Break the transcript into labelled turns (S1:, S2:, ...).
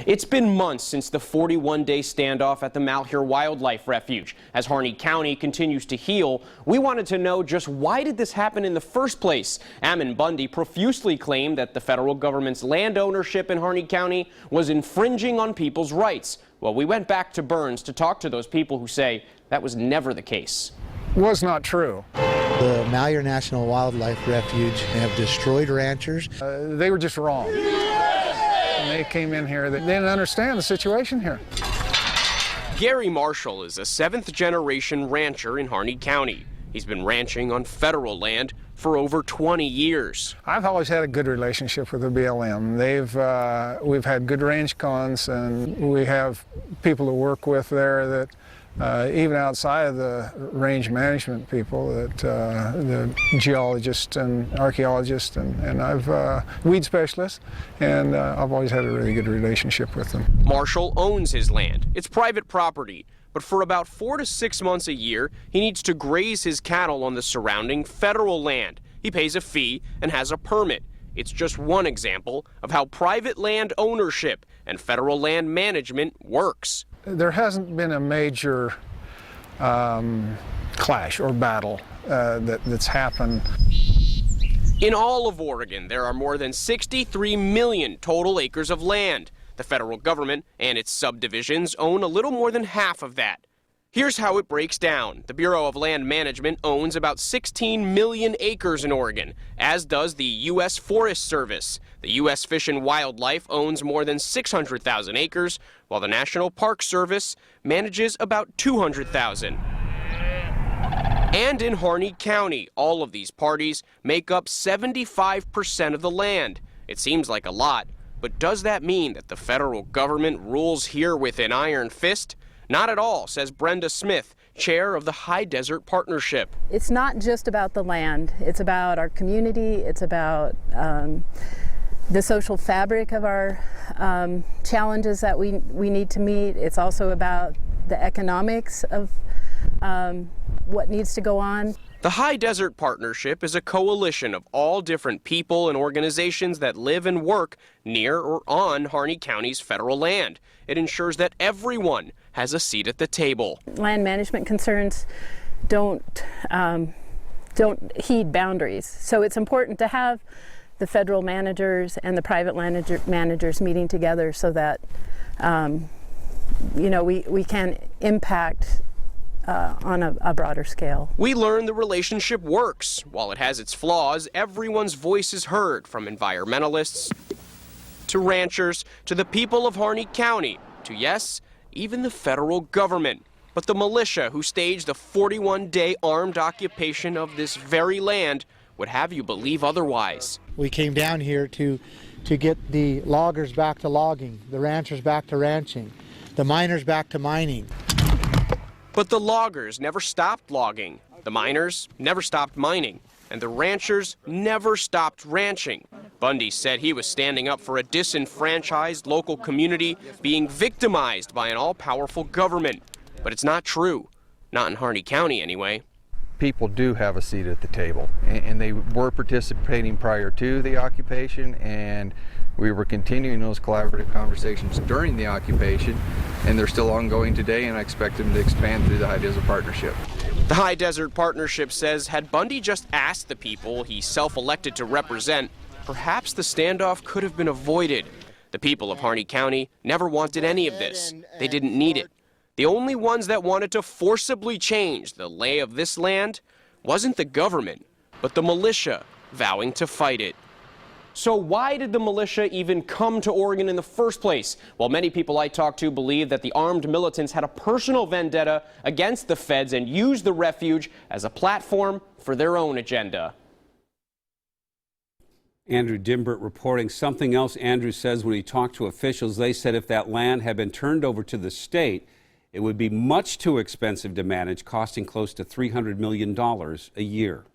S1: It's been months since the 41-day standoff at the Malheur Wildlife Refuge. As Harney County continues to heal, we wanted to know just why did this happen in the first place? Ammon Bundy profusely claimed that the federal government's land ownership in Harney County was infringing on people's rights. Well, we went back to Burns to talk to those people who say that was never the case.
S2: Was not true.
S3: The Malheur National Wildlife Refuge have destroyed ranchers.
S2: They were just wrong. When they came in here, they didn't understand the situation here.
S1: Gary Marshall is a 7th-generation rancher in Harney County. He's been ranching on federal land for over 20 years.
S2: I've always had a good relationship with the BLM. We've had good range cons, and we have people to work with there that even outside of the range management people, that the geologists and archaeologists and I've weed specialists, and I've always had a really good relationship with them.
S1: Marshall owns his land. It's private property, but for about 4 to 6 months a year, he needs to graze his cattle on the surrounding federal land. He pays a fee and has a permit. It's just one example of how private land ownership and federal land management works.
S2: There hasn't been a major clash or battle that's happened.
S1: In all of Oregon, there are more than 63 million total acres of land. The federal government and its subdivisions own a little more than half of that. Here's how it breaks down. The Bureau of Land Management owns about 16 million acres in Oregon, as does the U.S. Forest Service. The U.S. Fish and Wildlife owns more than 600,000 acres, while the National Park Service manages about 200,000. And in Harney County, all of these parties make up 75% of the land. It seems like a lot, but does that mean that the federal government rules here with an iron fist? Not at all, says Brenda Smith, chair of the High Desert Partnership.
S4: It's not just about the land. It's about our community. It's about the social fabric of our challenges that we need to meet. It's also about the economics of what needs to go on.
S1: The High Desert Partnership is a coalition of all different people and organizations that live and work near or on Harney County's federal land. It ensures that everyone has a seat at the table.
S4: Land management concerns don't heed boundaries, so it's important to have the federal managers and the private managers meeting together so that we can impact on a broader scale.
S1: We learn the relationship works. While it has its flaws, everyone's voice is heard, from environmentalists to ranchers to the people of Harney County to, yes, even the federal government. But the militia who staged the 41-day armed occupation of this very land would have you believe otherwise.
S3: We came down here to get the loggers back to logging, the ranchers back to ranching, the miners back to mining.
S1: But the loggers never stopped logging, the miners never stopped mining, and the ranchers never stopped ranching. Bundy said he was standing up for a disenfranchised local community being victimized by an all-powerful government. But it's not true. Not in Harney County, anyway.
S5: People do have a seat at the table, and they were participating prior to the occupation, and we were continuing those collaborative conversations during the occupation, and they're still ongoing today, and I expect them to expand through the High Desert Partnership.
S1: The High Desert Partnership says had Bundy just asked the people he self-elected to represent, perhaps the standoff could have been avoided. The people of Harney County never wanted any of this. They didn't need it. The only ones that wanted to forcibly change the lay of this land wasn't the government, but the militia vowing to fight it. So why did the militia even come to Oregon in the first place? Well, many people I talked to believe that the armed militants had a personal vendetta against the feds and used the refuge as a platform for their own agenda.
S6: Andrew Dimbert reporting. Something else Andrew says when he talked to officials, they said if that land had been turned over to the state, it would be much too expensive to manage, costing close to $300 million a year.